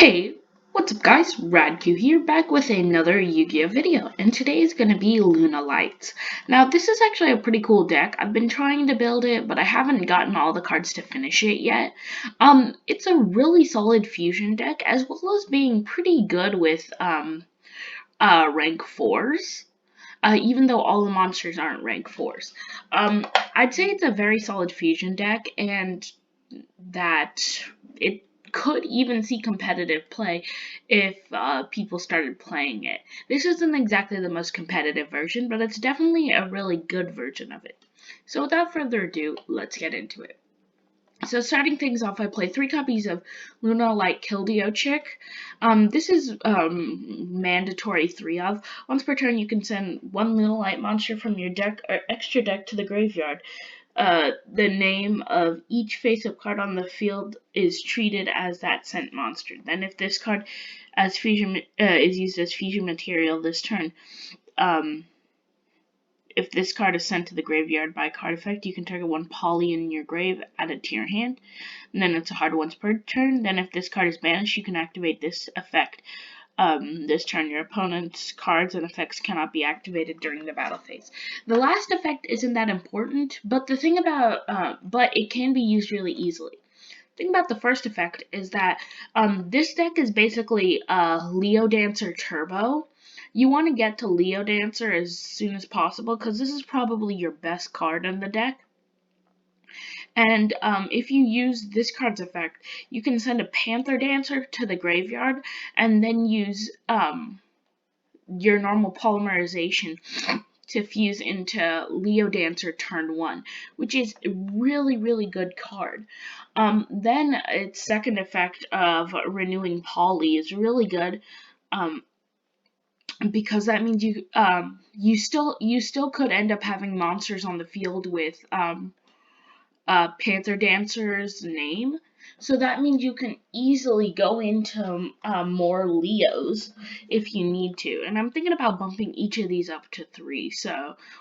Hey, what's up guys? RadQ here, back with another Yu-Gi-Oh video, and today is going to be Lunalight. Now, this is actually a pretty cool deck. I've been trying to build it, but I haven't gotten all the cards to finish it yet. It's a really solid fusion deck, as well as being pretty good with, rank 4s. Even though all the monsters aren't rank 4s. I'd say it's a very solid fusion deck, and that it could even see competitive play if people started playing it. This isn't exactly the most competitive version, but it's definitely a really good version of it. So without further ado, let's get into it. So starting things off, I play 3 copies of Lunalight Kildeo Chick. This is mandatory 3 of. Once per turn, you can send 1 Lunalight monster from your deck or extra deck to the graveyard. The name of each face-up card on the field is treated as that sent monster. Then if this card as fusion is used as fusion material this turn, if this card is sent to the graveyard by card effect, you can target 1 poly in your grave, add it to your hand, and then it's a hard once per turn. Then if this card is banished, you can activate this effect. This turn, your opponent's cards and effects cannot be activated during the battle phase. The last effect isn't that important, but the thing about, but it can be used really easily. The thing about the first effect is that this deck is basically Leo Dancer Turbo. You want to get to Leo Dancer as soon as possible because this is probably your best card in the deck. And if you use this card's effect, you can send a Panther Dancer to the graveyard and then use your normal polymerization to fuse into Leo Dancer turn 1, which is a really, really good card. Then its second effect of renewing Poly is really good. Because that means you still could end up having monsters on the field with Panther Dancer's name. So that means you can easily go into more Leos if you need to. And I'm thinking about bumping each of these up to 3,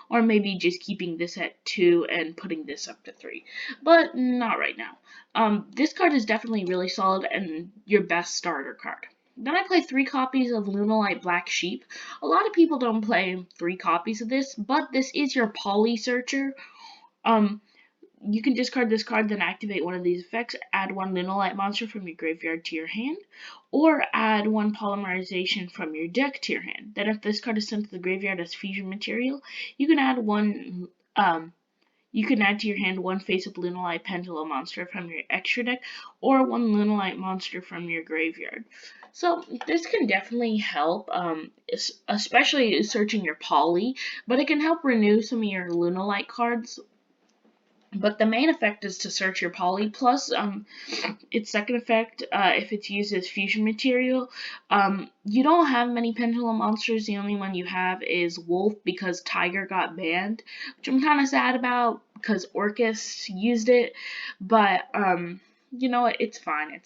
or maybe just keeping this at 2 and putting this up to 3. But not right now. This card is definitely really solid and your best starter card. Then I play 3 copies of Lunalight Black Sheep. A lot of people don't play 3 copies of this, but this is your Poly Searcher. You can discard this card, then activate one of these effects, add 1 Lunalight monster from your graveyard to your hand, or add 1 polymerization from your deck to your hand. Then if this card is sent to the graveyard as fusion material, you can add to your hand 1 face-up Lunalight Pendulum monster from your extra deck, or 1 Lunalight monster from your graveyard. So this can definitely help, especially searching your poly, but it can help renew some of your Lunalight cards. But the main effect is to search your poly, plus its second effect, if it's used as fusion material, you don't have many pendulum monsters. The only one you have is Wolf because Tiger got banned, which I'm kind of sad about because Orcus used it, but you know what, it's fine.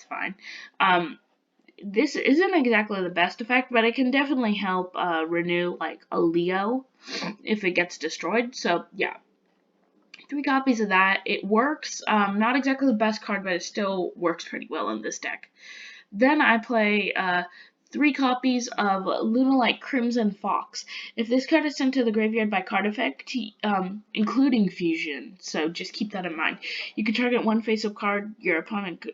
This isn't exactly the best effect, but it can definitely help renew like a Leo if it gets destroyed, so yeah. 3 copies of that. It works. Not exactly the best card, but it still works pretty well in this deck. Then I play 3 copies of Lunalight Crimson Fox. If this card is sent to the graveyard by card effect, including fusion, so just keep that in mind. You can target 1 face-up card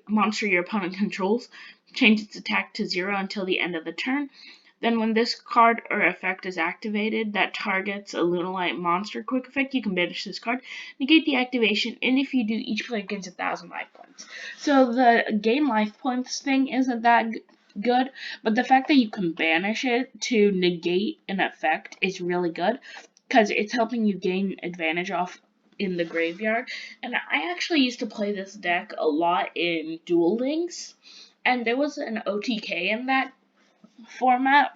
monster your opponent controls, change its attack to 0 until the end of the turn. Then when this card or effect is activated that targets a Lunalight monster quick effect, you can banish this card, negate the activation, and if you do, each player gains 1,000 life points. So the gain life points thing isn't that good, but the fact that you can banish it to negate an effect is really good, because it's helping you gain advantage off in the graveyard. And I actually used to play this deck a lot in Duel Links, and there was an OTK in that format,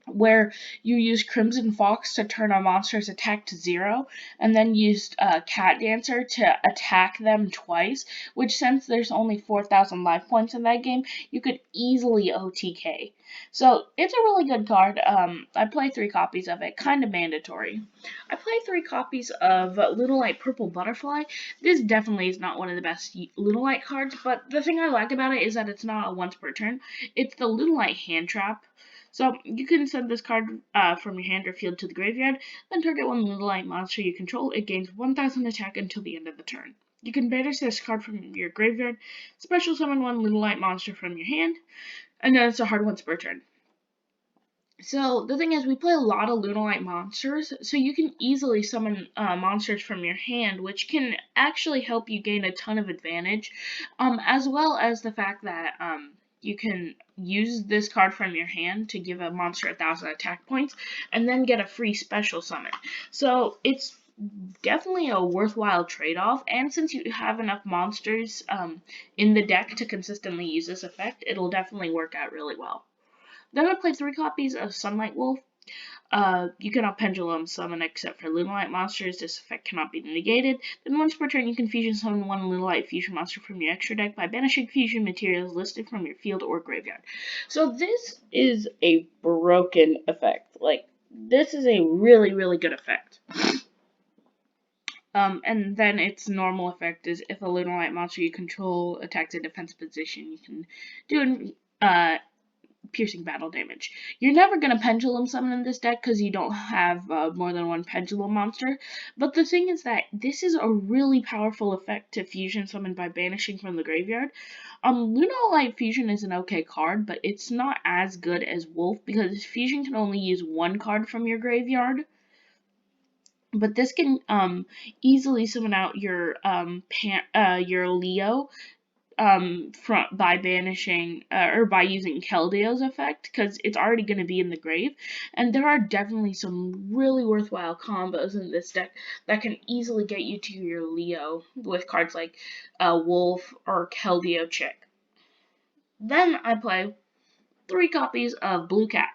where you use Crimson Fox to turn a monster's attack to 0, and then used Cat Dancer to attack them twice, which since there's only 4,000 life points in that game, you could easily OTK. So it's a really good card. I play 3 copies of it, kind of mandatory. I play 3 copies of Lunalight Purple Butterfly. This definitely is not one of the best Lunalight cards, but the thing I like about it is that it's not a once per turn. It's the Lunalight Hand Trap. So you can send this card from your hand or field to the graveyard, then target one Lunalight monster you control. It gains 1,000 attack until the end of the turn. You can banish this card from your graveyard, special summon one Lunalight monster from your hand, and then it's a hard once per turn. So the thing is, we play a lot of Lunalight monsters, so you can easily summon monsters from your hand, which can actually help you gain a ton of advantage, as well as the fact that you can use this card from your hand to give a monster 1,000 attack points, and then get a free special summon. So it's definitely a worthwhile trade-off, and since you have enough monsters in the deck to consistently use this effect, it'll definitely work out really well. Then I played 3 copies of Sunlight Wolf. You cannot pendulum summon except for Lunalight monsters. This effect cannot be negated. Then once per turn, you can fusion summon one Lunalight Fusion monster from your extra deck by banishing fusion materials listed from your field or graveyard. So this is a broken effect. Like, this is a really, really good effect. And then its normal effect is if a Lunalight monster you control attacks a defense position, you can do piercing battle damage. You're never going to pendulum summon in this deck because you don't have more than one pendulum monster, but the thing is that this is a really powerful effect to fusion summon by banishing from the graveyard. Lunalight Fusion is an okay card, but it's not as good as Wolf because Fusion can only use one card from your graveyard. But this can easily summon out your Leo by banishing or by using Kildeo's effect, because it's already going to be in the grave, and there are definitely some really worthwhile combos in this deck that can easily get you to your Leo with cards like Wolf or Kildeo Chick. Then I play 3 copies of Blue Cat.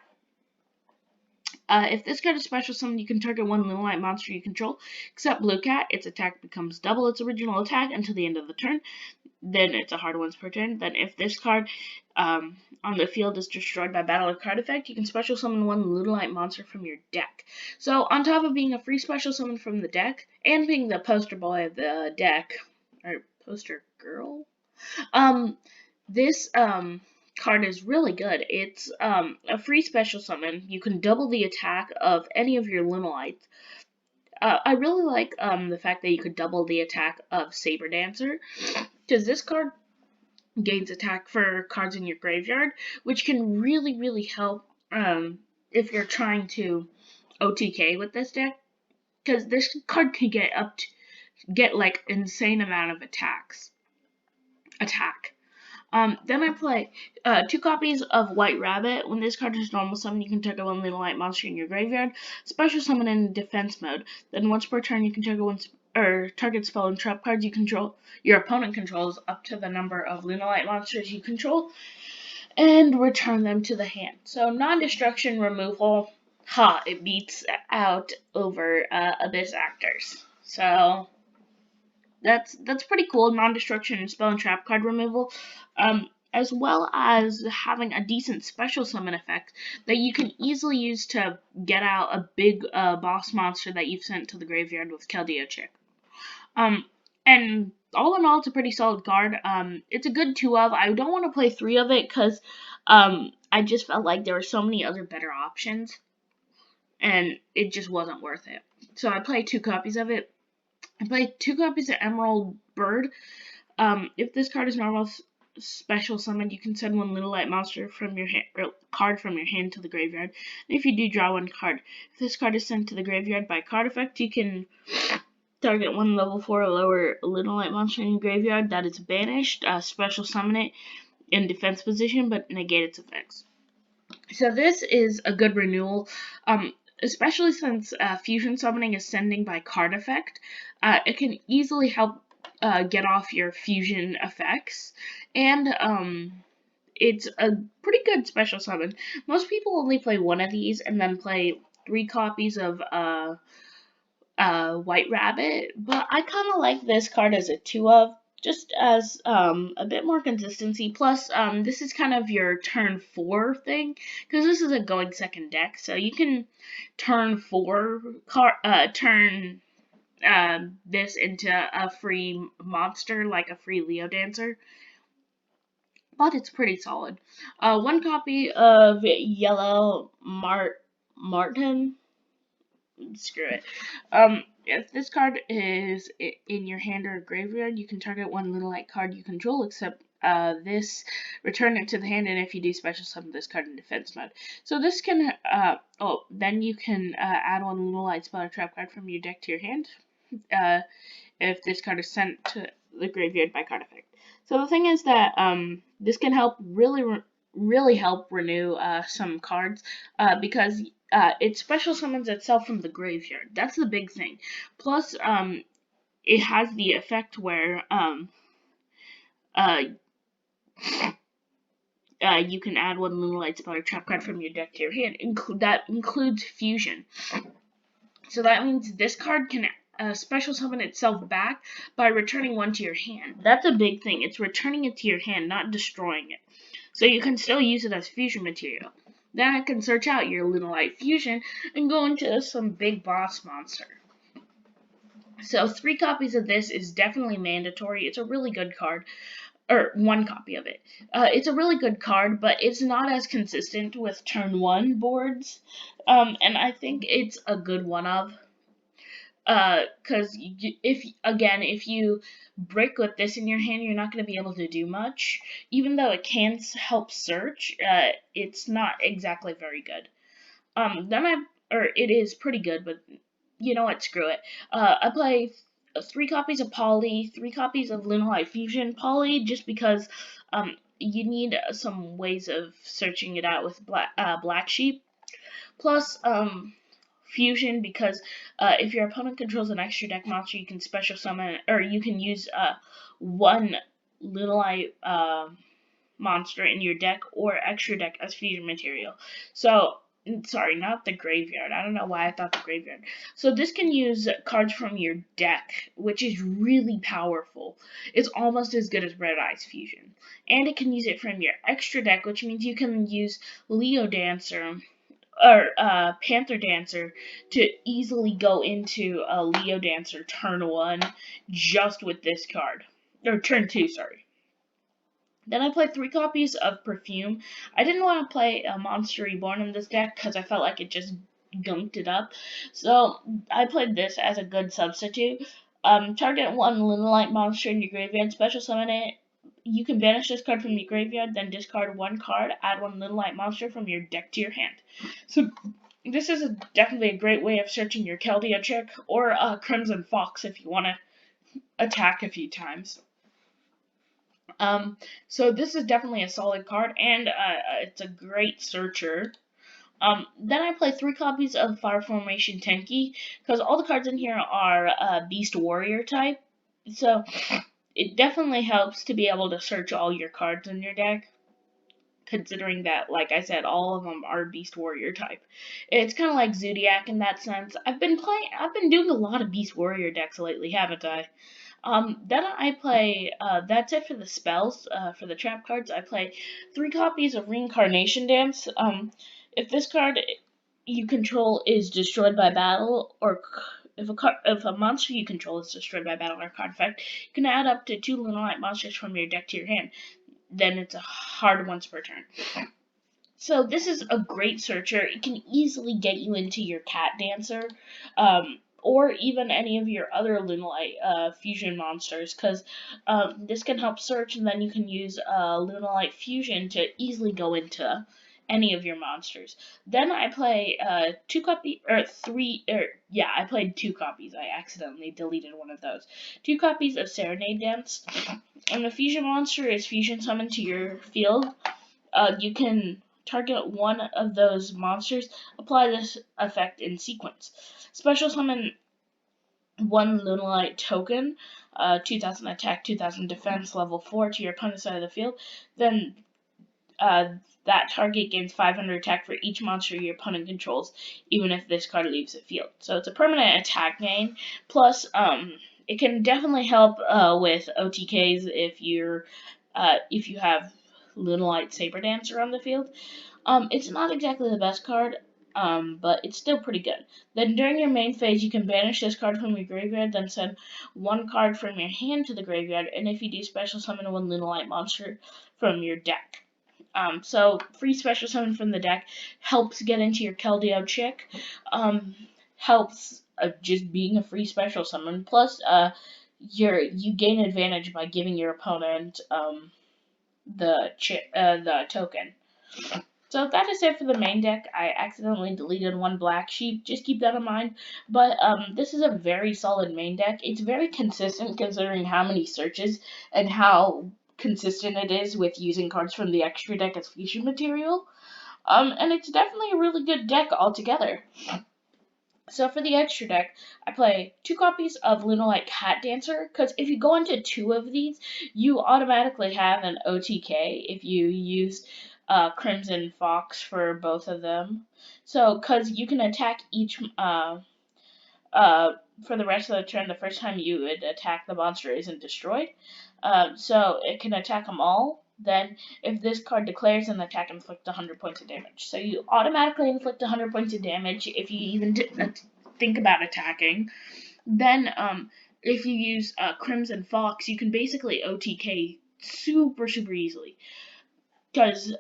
If this card is special summon, you can target one Lunalight monster you control, except Blue Cat. Its attack becomes double its original attack until the end of the turn. Then it's a hard once per turn. Then if this card on the field is destroyed by battle or card effect, you can special summon one Lunalight monster from your deck. So on top of being a free special summon from the deck, and being the poster boy of the deck, or poster girl, this card is really good. It's a free special summon. You can double the attack of any of your Lunalights. I really like the fact that you could double the attack of Saber Dancer, because this card gains attack for cards in your graveyard, which can really, really help if you're trying to OTK with this deck, because this card can get like insane amount of attack. Then I play 2 copies of White Rabbit. When this card is normal summon, you can target one Lunalight monster in your graveyard. Special summon in defense mode. Then once per turn, you can target spell and trap cards your opponent controls up to the number of Lunalight monsters you control, and return them to the hand. So non-destruction removal, it beats out over Abyss Actors. So that's pretty cool. Non-destruction and spell and trap card removal, as well as having a decent special summon effect that you can easily use to get out a big boss monster that you've sent to the graveyard with Kildeo Chick. And all in all, it's a pretty solid card. It's a good 2 of. I don't want to play 3 of it because I just felt like there were so many other better options, and it just wasn't worth it. So I played 2 copies of it. I played 2 copies of Emerald Bird. If this card is normal special summoned, you can send one Lunalight monster from your card from your hand to the graveyard. And if you do draw one card, if this card is sent to the graveyard by card effect, you can target one level 4 or lower Lunalight monster in your graveyard that is banished. Special summon it in defense position, but negate its effects. So this is a good renewal. Especially since fusion summoning is sending by card effect, it can easily help get off your fusion effects, and it's a pretty good special summon. Most people only play one of these and then play 3 copies of White Rabbit, but I kind of like this card as a 2 of, just as a bit more consistency. Plus, this is kind of your turn 4 thing, because this is a going second deck, so you can turn this into a free monster, like a free Leo Dancer. But it's pretty solid. 1 copy of Yellow Martin. Screw it. If this card is in your hand or graveyard, you can target one Lunalight card you control, except this, return it to the hand, and if you do, special summon this card in defense mode. So this can, then you can add one Lunalight spell or trap card from your deck to your hand, if this card is sent to the graveyard by card effect. So the thing is that this can help really help renew some cards, because it special summons itself from the graveyard. That's the big thing. Plus, it has the effect where you can add one Lunalight spell or trap card from your deck to your hand. That includes Fusion. So that means this card can special summon itself back by returning one to your hand. That's a big thing. It's returning it to your hand, not destroying it. So you can still use it as fusion material. Then I can search out your Lunalight Fusion and go into some big boss monster. So 3 copies of this is definitely mandatory. It's a really good card. Or 1 copy of it. It's a really good card, but it's not as consistent with turn 1 boards. And I think it's a good one of. Because if you brick with this in your hand, you're not going to be able to do much. Even though it can help search, it's not exactly very good. It is pretty good, but you know what? Screw it. I play 3 copies of Poly, 3 copies of Lunar Eye Fusion. Poly, just because you need some ways of searching it out with Black Sheep. Plus, Fusion, because if your opponent controls an extra deck monster, you can special summon, or you can use one Lunalight monster in your deck or extra deck as fusion material. So, sorry, not the graveyard. I don't know why I thought the graveyard. So this can use cards from your deck, which is really powerful. It's almost as good as Red Eyes Fusion. And it can use it from your extra deck, which means you can use Leo Dancer or Panther Dancer to easily go into a Leo Dancer turn 1 just with this card. Or turn 2, sorry. Then I played 3 copies of Perfume. I didn't want to play a Monster Reborn in this deck because I felt like it just gunked it up. So I played this as a good substitute. Target one Lunalight monster in your graveyard, special summon it. You can banish this card from your graveyard, then discard 1 card, add 1 Lunalight monster from your deck to your hand. So this is definitely a great way of searching your Kildeo Chick or Crimson Fox if you want to attack a few times. So this is definitely a solid card, and it's a great searcher. Then I play 3 copies of Fire Formation Tanki, because all the cards in here are Beast Warrior type. So it definitely helps to be able to search all your cards in your deck, considering that, like I said, all of them are Beast Warrior type. It's kind of like Zodiac in that sense. I've been doing a lot of Beast Warrior decks lately, haven't I? Then I play, that's it for the spells. For the trap cards, I play 3 copies of Reincarnation Dance. If this card you control is destroyed by battle, or if a monster you control is destroyed by battle or card effect, you can add up to 2 Lunalight monsters from your deck to your hand. Then it's a hard once per turn. So this is a great searcher. It can easily get you into your Cat Dancer, or even any of your other Lunalight Fusion monsters, because this can help search, and then you can use Lunalight Fusion to easily go into any of your monsters. Then I play I played 2 copies. I accidentally deleted one of those. 2 copies of Serenade Dance. And the Fusion monster is fusion summoned to your field. You can target one of those monsters, apply this effect in sequence. Special summon 1 Lunalight token, 2000 attack, 2000 defense, level 4 to your opponent's side of the field. Then that target gains 500 attack for each monster your opponent controls, even if this card leaves the field. So it's a permanent attack gain. Plus, it can definitely help with OTKs if you have Lunalight Saber Dancer on the field. It's not exactly the best card, but it's still pretty good. Then during your main phase, you can banish this card from your graveyard, then send one card from your hand to the graveyard, and if you do, special summon one Lunalight monster from your deck. So free special summon from the deck helps get into your Kildeo Chick. Helps just being a free special summon. Plus, you gain advantage by giving your opponent the token. So that is it for the main deck. I accidentally deleted one black sheep. Just keep that in mind. But this is a very solid main deck. It's very consistent considering how many searches and how consistent it is with using cards from the extra deck as fusion material. And it's definitely a really good deck altogether. So for the extra deck, I play 2 copies of Lunalight Cat Dancer, because if you go into 2 of these, you automatically have an OTK if you use Crimson Fox for both of them. So, because you can attack each, for the rest of the turn, the first time you would attack the monster isn't destroyed. So it can attack them all. Then, if this card declares an attack, inflict 100 points of damage. So you automatically inflict 100 points of damage if you even think about attacking. Then, if you use Crimson Fox, you can basically OTK super easily. Because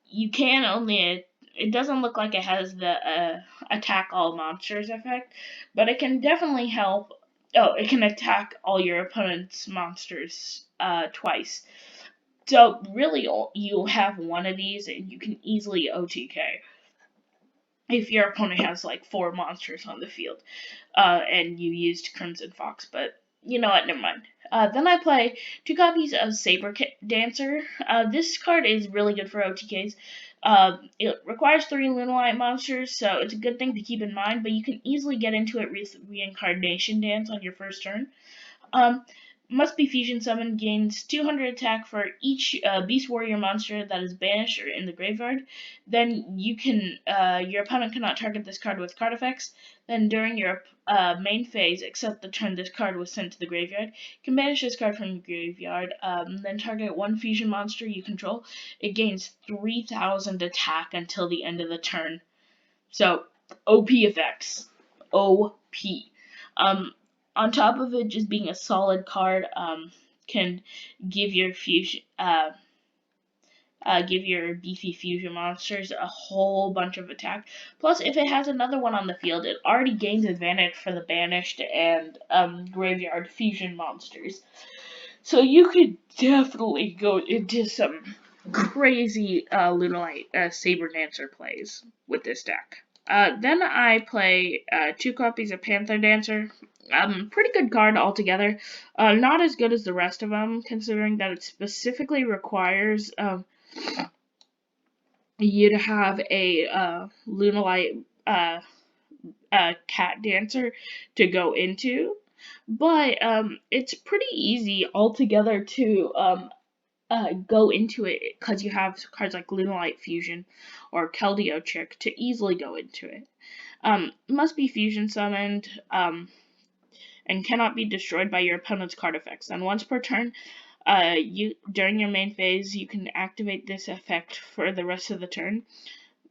you can only. It doesn't look like it has the attack all monsters effect, but it can definitely help. Oh, it can attack all your opponent's monsters twice. So really, you have one of these, and you can easily OTK if your opponent has like 4 monsters on the field, and you used Crimson Fox. But you know what? Never mind. Then I play 2 copies of Saber Dancer. This card is really good for OTKs. It requires 3 Lunalight monsters, so it's a good thing to keep in mind, but you can easily get into it with Reincarnation Dance on your first turn. Must be fusion summoned, gains 200 attack for each Beast Warrior monster that is banished or in the graveyard. Then your opponent cannot target this card with card effects. Then during your main phase, except the turn this card was sent to the graveyard, you can banish this card from your graveyard. Then target one fusion monster you control. It gains 3,000 attack until the end of the turn. So, OP effects. OP. On top of it just being a solid card, can give your fusion, give your beefy fusion monsters a whole bunch of attack. Plus, if it has another one on the field, it already gains advantage for the banished and graveyard fusion monsters. So you could definitely go into some crazy Lunalight Saber Dancer plays with this deck. Then I play 2 copies of Panther Dancer. Pretty good card altogether. Not as good as the rest of them, considering that it specifically requires you to have a Lunalight Cat Dancer to go into. But it's pretty easy altogether to go into it because you have cards like Lunalight Fusion or Kildeo Chick to easily go into it. Must be fusion summoned and cannot be destroyed by your opponent's card effects. And once per turn, during your main phase, you can activate this effect for the rest of the turn.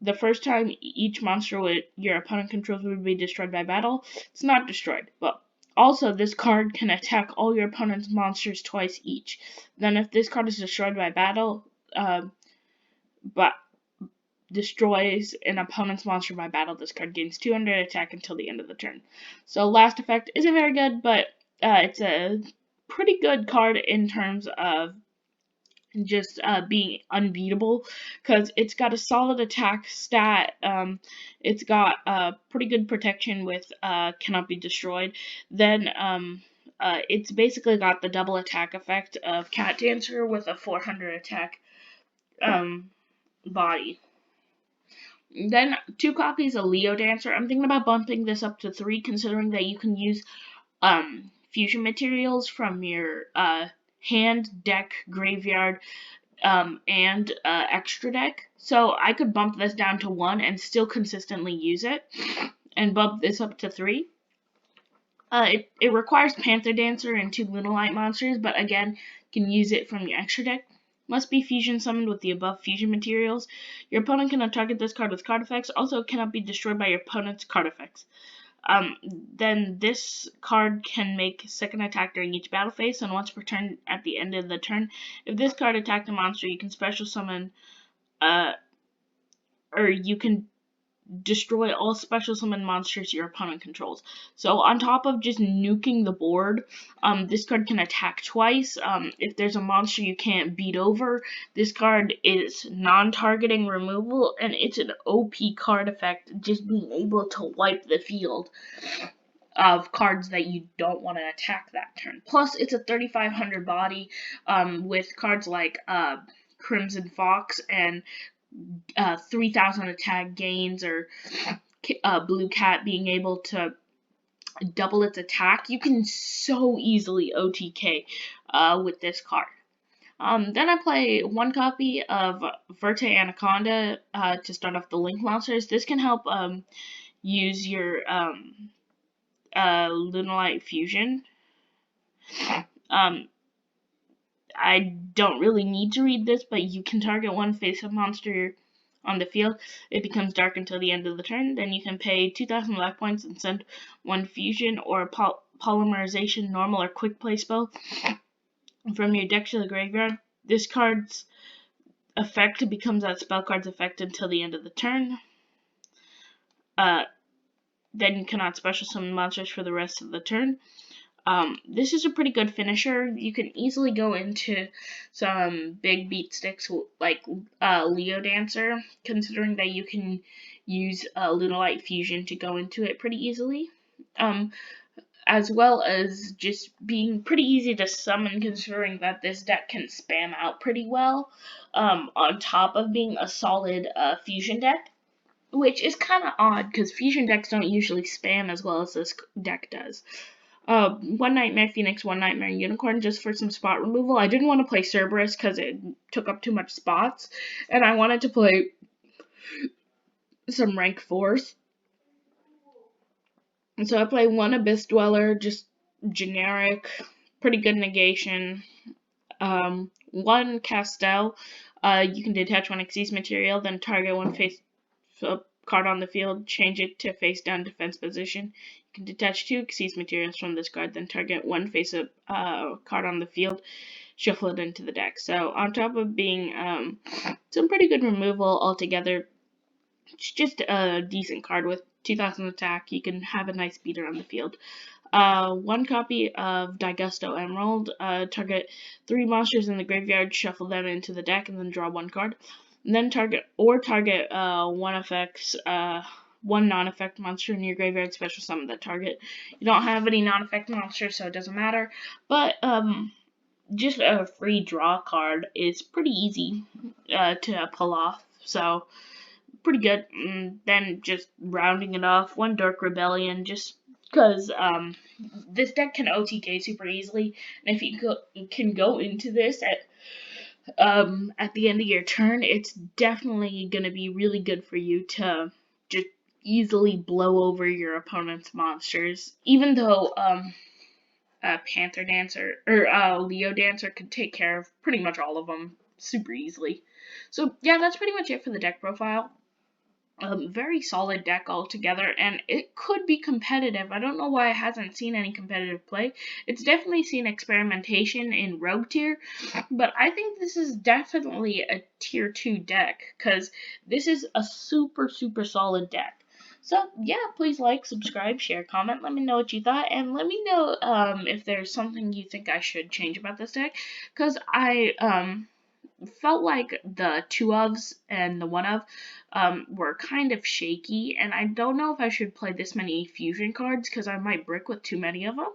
The first time each monster your opponent controls would be destroyed by battle, it's not destroyed, but also, this card can attack all your opponent's monsters twice each. Then if this card is destroyed by battle, but destroys an opponent's monster by battle, this card gains 200 attack until the end of the turn. So last effect isn't very good, but it's a pretty good card in terms of just being unbeatable, because it's got a solid attack stat. It's got pretty good protection with cannot be destroyed. Then it's basically got the double attack effect of Cat Dancer with a 400 attack body. Then 2 copies of Leo Dancer. I'm thinking about bumping this up to 3, considering that you can use fusion materials from your hand, deck, graveyard, and extra deck. So I could bump this down to 1 and still consistently use it, and bump this up to 3. It requires Panther Dancer and 2 Lunalight monsters, but again, you can use it from your extra deck. Must be fusion summoned with the above fusion materials. Your opponent cannot target this card with card effects. Also, cannot be destroyed by your opponent's card effects. Then this card can make second attack during each battle phase, and once per turn at the end of the turn, if this card attacked a monster, you can special summon, or you can destroy all special summon monsters your opponent controls. So on top of just nuking the board, this card can attack twice. If there's a monster you can't beat over, this card is non-targeting removal, and it's an OP card effect, just being able to wipe the field of cards that you don't want to attack that turn. Plus, it's a 3500 body with cards like Crimson Fox and 3000 attack gains, or Blue Cat being able to double its attack. You can so easily OTK with this card. Then I play 1 copy of Verte Anaconda to start off the Link monsters. This can help use your Lunar Eye Fusion. I don't really need to read this, but you can target 1 face-up monster on the field. It becomes dark until the end of the turn. Then you can pay 2,000 life points and send 1 fusion or a polymerization, normal, or quick play spell from your deck to the graveyard. This card's effect becomes that spell card's effect until the end of the turn. Then you cannot special summon monsters for the rest of the turn. This is a pretty good finisher. You can easily go into some big beat sticks like Leo Dancer, considering that you can use Lunalight Fusion to go into it pretty easily. As well as just being pretty easy to summon, considering that this deck can spam out pretty well, on top of being a solid fusion deck, which is kind of odd because fusion decks don't usually spam as well as this deck does. 1 Nightmare Phoenix, 1 Nightmare Unicorn, just for some spot removal. I didn't want to play Cerberus because it took up too much spots, and I wanted to play some rank 4s. And so I play 1 Abyss Dweller, just generic, pretty good negation. 1 Castel, you can detach 1 Xyz material, then target 1 face card on the field, change it to face down defense position. You can detach 2 Xyz materials from this card, then target 1 face up card on the field, shuffle it into the deck. So on top of being some pretty good removal altogether, it's just a decent card with 2000 attack. You can have a nice beater on the field. 1 copy of Daigusto Emerald, target 3 monsters in the graveyard, shuffle them into the deck, and then draw 1 card. And then target 1 effects, 1 non-effect monster in your graveyard, special summon that target. You don't have any non-effect monsters, so it doesn't matter. But just a free draw card is pretty easy to pull off. So pretty good. Then just rounding it off, 1 Dark Rebellion, just because this deck can OTK super easily, and if you can go into this at the end of your turn, it's definitely going to be really good for you to just easily blow over your opponent's monsters, even though Panther Dancer or Leo Dancer could take care of pretty much all of them super easily. So yeah, that's pretty much it for the deck profile. Very solid deck altogether, and it could be competitive. I don't know why it hasn't seen any competitive play. It's definitely seen experimentation in Rogue tier, but I think this is definitely a tier 2 deck, because this is a super, super solid deck. So yeah, please like, subscribe, share, comment, let me know what you thought, and let me know if there's something you think I should change about this deck, because I felt like the 2 ofs and the 1 of were kind of shaky, and I don't know if I should play this many fusion cards because I might brick with too many of them.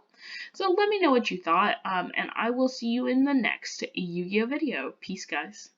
So let me know what you thought, and I will see you in the next Yu-Gi-Oh video. Peace, guys.